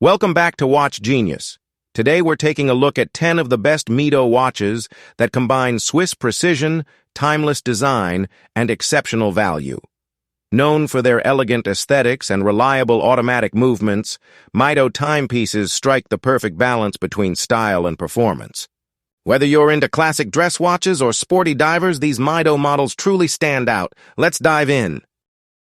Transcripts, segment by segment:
Welcome back to Watch Genius. Today we're taking a look at 10 of the best Mido watches that combine Swiss precision, timeless design, and exceptional value. Known for their elegant aesthetics and reliable automatic movements, Mido timepieces strike the perfect balance between style and performance. Whether you're into classic dress watches or sporty divers, these Mido models truly stand out. Let's dive in.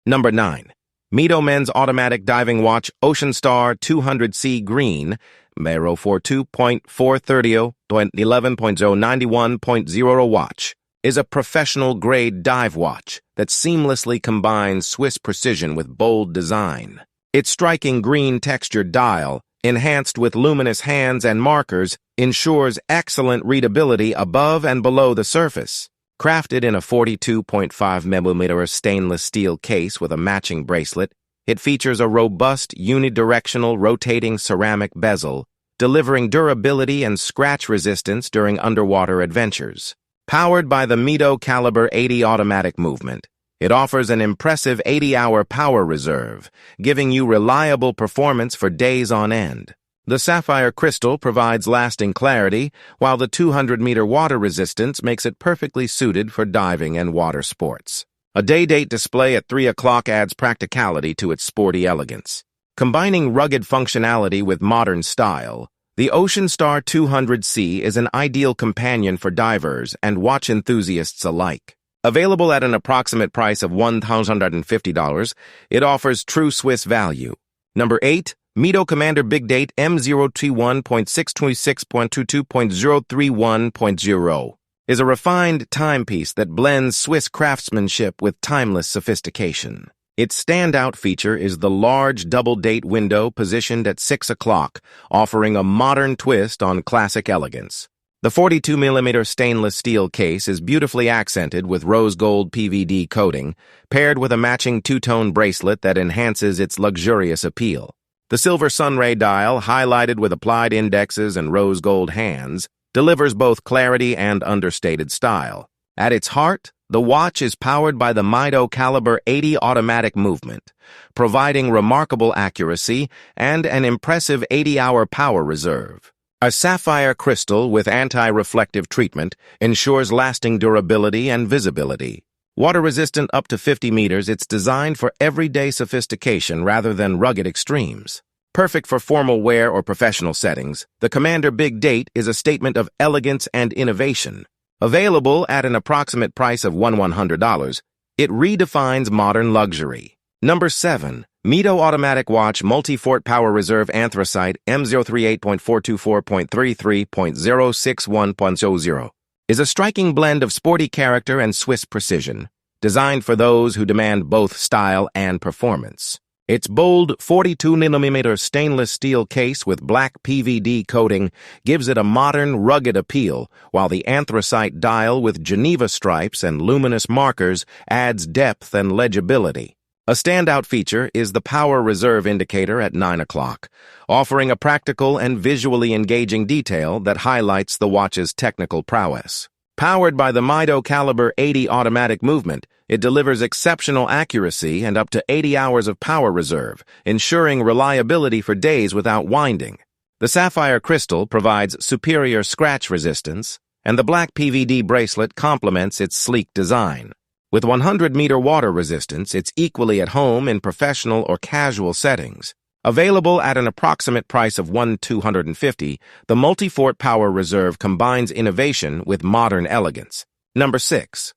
Number 9. Mido Men's Automatic Diving Watch Ocean Star 200C Green, 042.430.11.091.0 watch, is a professional-grade dive watch that seamlessly combines Swiss precision with bold design. Its striking green textured dial, enhanced with luminous hands and markers, ensures excellent readability above and below the surface. Crafted in a 42.5mm stainless steel case with a matching bracelet, it features a robust unidirectional rotating ceramic bezel, delivering durability and scratch resistance during underwater adventures. Powered by the Mido Caliber 80 automatic movement, it offers an impressive 80-hour power reserve, giving you reliable performance for days on end. The sapphire crystal provides lasting clarity, while the 200-meter water resistance makes it perfectly suited for diving and water sports. A day-date display at 3 o'clock adds practicality to its sporty elegance. Combining rugged functionality with modern style, the Ocean Star 200C is an ideal companion for divers and watch enthusiasts alike. Available at an approximate price of $1,050, it offers true Swiss value. Number 8. Mido Commander Big Date M0T1.626.22.031.0 is a refined timepiece that blends Swiss craftsmanship with timeless sophistication. Its standout feature is the large double-date window positioned at 6 o'clock, offering a modern twist on classic elegance. The 42mm stainless steel case is beautifully accented with rose gold PVD coating, paired with a matching two-tone bracelet that enhances its luxurious appeal. The silver sunray dial, highlighted with applied indexes and rose gold hands, delivers both clarity and understated style. At its heart, the watch is powered by the Mido Caliber 80 automatic movement, providing remarkable accuracy and an impressive 80-hour power reserve. A sapphire crystal with anti-reflective treatment ensures lasting durability and visibility. Water-resistant up to 50 meters, it's designed for everyday sophistication rather than rugged extremes. Perfect for formal wear or professional settings, the Commander Big Date is a statement of elegance and innovation. Available at an approximate price of $100, it redefines modern luxury. Number 7. Mido Automatic Watch Multifort Power Reserve Anthracite M038.424.33.061.00 is a striking blend of sporty character and Swiss precision, designed for those who demand both style and performance. Its bold 42mm stainless steel case with black PVD coating gives it a modern, rugged appeal, while the anthracite dial with Geneva stripes and luminous markers adds depth and legibility. A standout feature is the power reserve indicator at 9 o'clock, offering a practical and visually engaging detail that highlights the watch's technical prowess. Powered by the Mido Caliber 80 automatic movement, it delivers exceptional accuracy and up to 80 hours of power reserve, ensuring reliability for days without winding. The sapphire crystal provides superior scratch resistance, and the black PVD bracelet complements its sleek design. With 100-meter water resistance, it's equally at home in professional or casual settings. Available at an approximate price of $1,250, the multifort power reserve combines innovation with modern elegance. Number 6.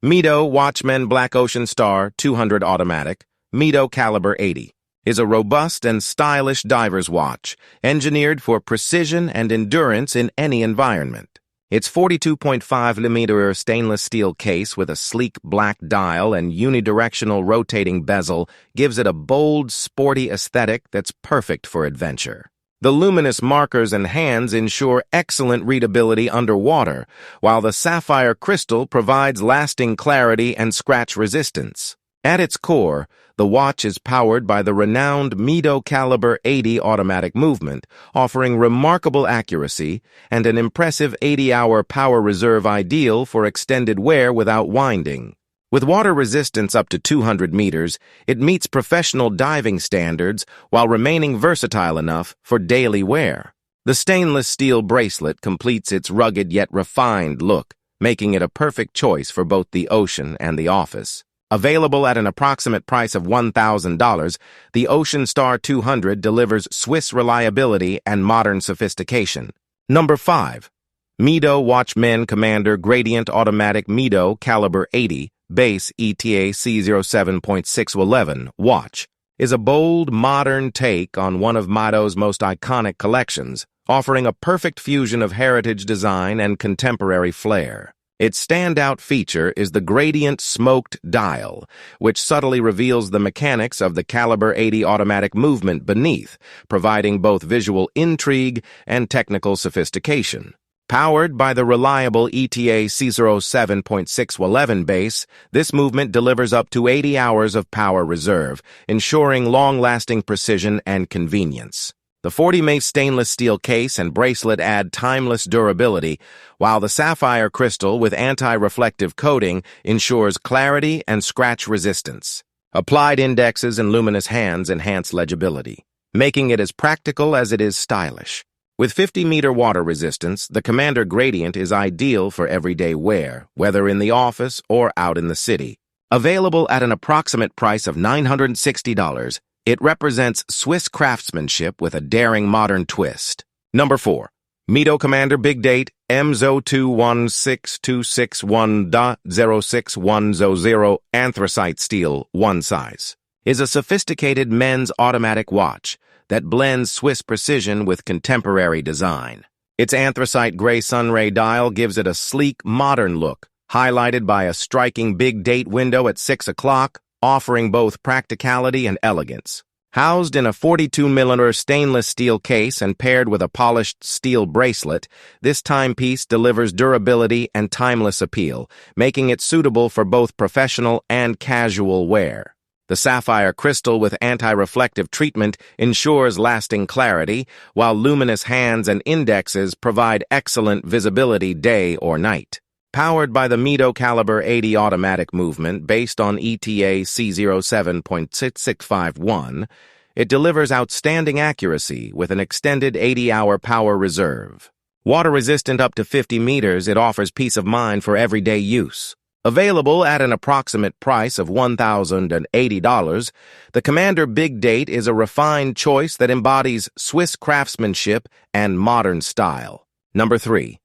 Mido Watchman Black Ocean Star 200 Automatic, Mido Caliber 80, is a robust and stylish diver's watch, engineered for precision and endurance in any environment. Its 42.5mm stainless steel case with a sleek black dial and unidirectional rotating bezel gives it a bold, sporty aesthetic that's perfect for adventure. The luminous markers and hands ensure excellent readability underwater, while the sapphire crystal provides lasting clarity and scratch resistance. At its core, the watch is powered by the renowned Mido Caliber 80 automatic movement, offering remarkable accuracy and an impressive 80-hour power reserve ideal for extended wear without winding. With water resistance up to 200 meters, it meets professional diving standards while remaining versatile enough for daily wear. The stainless steel bracelet completes its rugged yet refined look, making it a perfect choice for both the ocean and the office. Available at an approximate price of $1,000, the Ocean Star 200 delivers Swiss reliability and modern sophistication. Number 5. Mido Watchman Commander Gradient Automatic Mido Caliber 80 Base ETA C07.611 watch is a bold, modern take on one of Mido's most iconic collections, offering a perfect fusion of heritage design and contemporary flair. Its standout feature is the gradient smoked dial, which subtly reveals the mechanics of the Caliber 80 automatic movement beneath, providing both visual intrigue and technical sophistication. Powered by the reliable ETA C07.611 base, this movement delivers up to 80 hours of power reserve, ensuring long-lasting precision and convenience. The 40 stainless steel case and bracelet add timeless durability, while the sapphire crystal with anti-reflective coating ensures clarity and scratch resistance. Applied indexes and luminous hands enhance legibility, making it as practical as it is stylish. With 50-meter water resistance, the Commander Gradient is ideal for everyday wear, whether in the office or out in the city. Available at an approximate price of $960, it represents Swiss craftsmanship with a daring modern twist. Number 4. Mido Commander Big Date M021626106100 Anthracite Steel 1 size is a sophisticated men's automatic watch that blends Swiss precision with contemporary design. Its anthracite gray sunray dial gives it a sleek, modern look, highlighted by a striking big date window at 6 o'clock, offering both practicality and elegance. Housed in a 42mm stainless steel case and paired with a polished steel bracelet, this timepiece delivers durability and timeless appeal, making it suitable for both professional and casual wear. The sapphire crystal with anti-reflective treatment ensures lasting clarity, while luminous hands and indexes provide excellent visibility day or night. Powered by the Mido Caliber 80 automatic movement based on ETA C07.6651, it delivers outstanding accuracy with an extended 80-hour power reserve. Water-resistant up to 50 meters, it offers peace of mind for everyday use. Available at an approximate price of $1,080, the Commander Big Date is a refined choice that embodies Swiss craftsmanship and modern style. Number 3.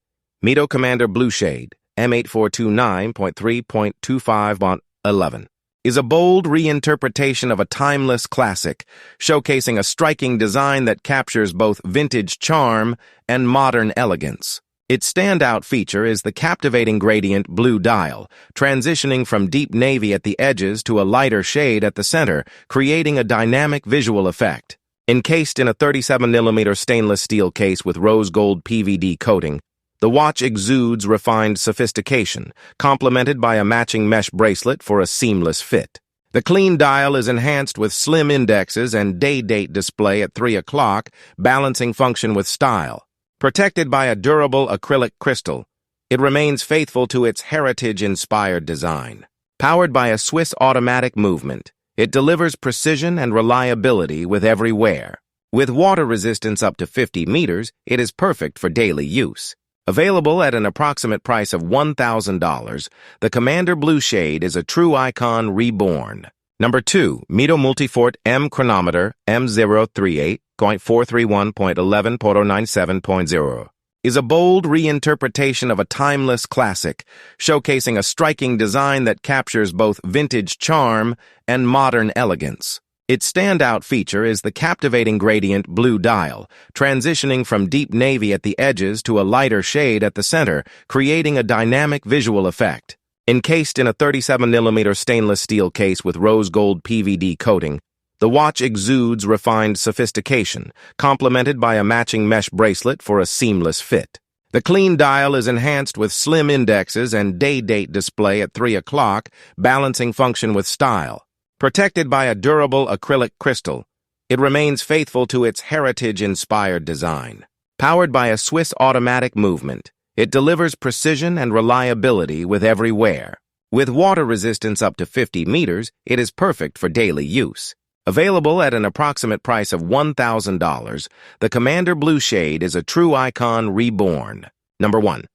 Mido Commander Blue Shade M8429.3.25.11 is a bold reinterpretation of a timeless classic, showcasing a striking design that captures both vintage charm and modern elegance. Its standout feature is the captivating gradient blue dial, transitioning from deep navy at the edges to a lighter shade at the center, creating a dynamic visual effect. Encased in a 37mm stainless steel case with rose gold PVD coating, the watch exudes refined sophistication, complemented by a matching mesh bracelet for a seamless fit. The clean dial is enhanced with slim indexes and day-date display at 3 o'clock, balancing function with style. Protected by a durable acrylic crystal, it remains faithful to its heritage-inspired design. Powered by a Swiss automatic movement, it delivers precision and reliability with every wear. With water resistance up to 50 meters, it is perfect for daily use. Available at an approximate price of $1,000, the Commander Blue Shade is a true icon reborn. Number 2. Mido Multifort M Chronometer M038.431.11.97.0 is a bold reinterpretation of a timeless classic, showcasing a striking design that captures both vintage charm and modern elegance. Its standout feature is the captivating gradient blue dial, transitioning from deep navy at the edges to a lighter shade at the center, creating a dynamic visual effect. Encased in a 37mm stainless steel case with rose gold PVD coating, the watch exudes refined sophistication, complemented by a matching mesh bracelet for a seamless fit. The clean dial is enhanced with slim indexes and day-date display at 3 o'clock, balancing function with style. Protected by a durable acrylic crystal, it remains faithful to its heritage-inspired design. Powered by a Swiss automatic movement, it delivers precision and reliability with every wear. With water resistance up to 50 meters, it is perfect for daily use. Available at an approximate price of $1,000, the Commander Blue Shade is a true icon reborn. Number 1.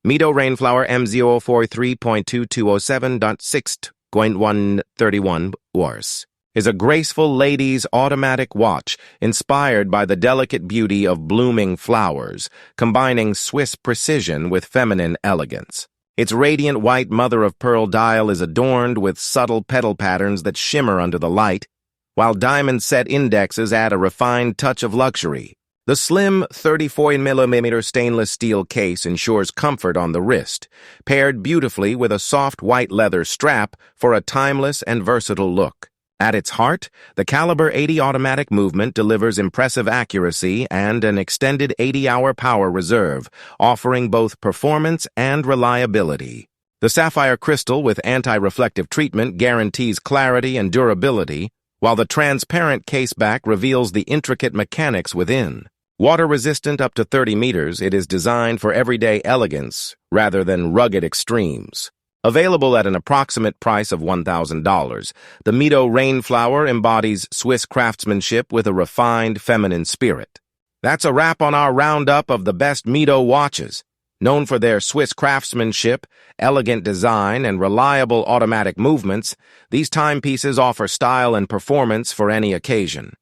Mido Rainflower M043.2207.6.131 Wars is a graceful lady's automatic watch inspired by the delicate beauty of blooming flowers, combining Swiss precision with feminine elegance. Its radiant white mother-of-pearl dial is adorned with subtle petal patterns that shimmer under the light, while diamond-set indexes add a refined touch of luxury. The slim 34mm stainless steel case ensures comfort on the wrist, paired beautifully with a soft white leather strap for a timeless and versatile look. At its heart, the Caliber 80 automatic movement delivers impressive accuracy and an extended 80-hour power reserve, offering both performance and reliability. The sapphire crystal with anti-reflective treatment guarantees clarity and durability, while the transparent caseback reveals the intricate mechanics within. Water-resistant up to 30 meters, it is designed for everyday elegance rather than rugged extremes. Available at an approximate price of $1,000, the Mido Rainflower embodies Swiss craftsmanship with a refined feminine spirit. That's a wrap on our roundup of the best Mido watches. Known for their Swiss craftsmanship, elegant design, and reliable automatic movements, these timepieces offer style and performance for any occasion.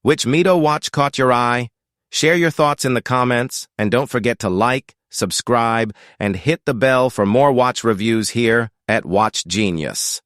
Which Mido watch caught your eye? Share your thoughts in the comments, and don't forget to like, subscribe, and hit the bell for more watch reviews here at Watch Genius.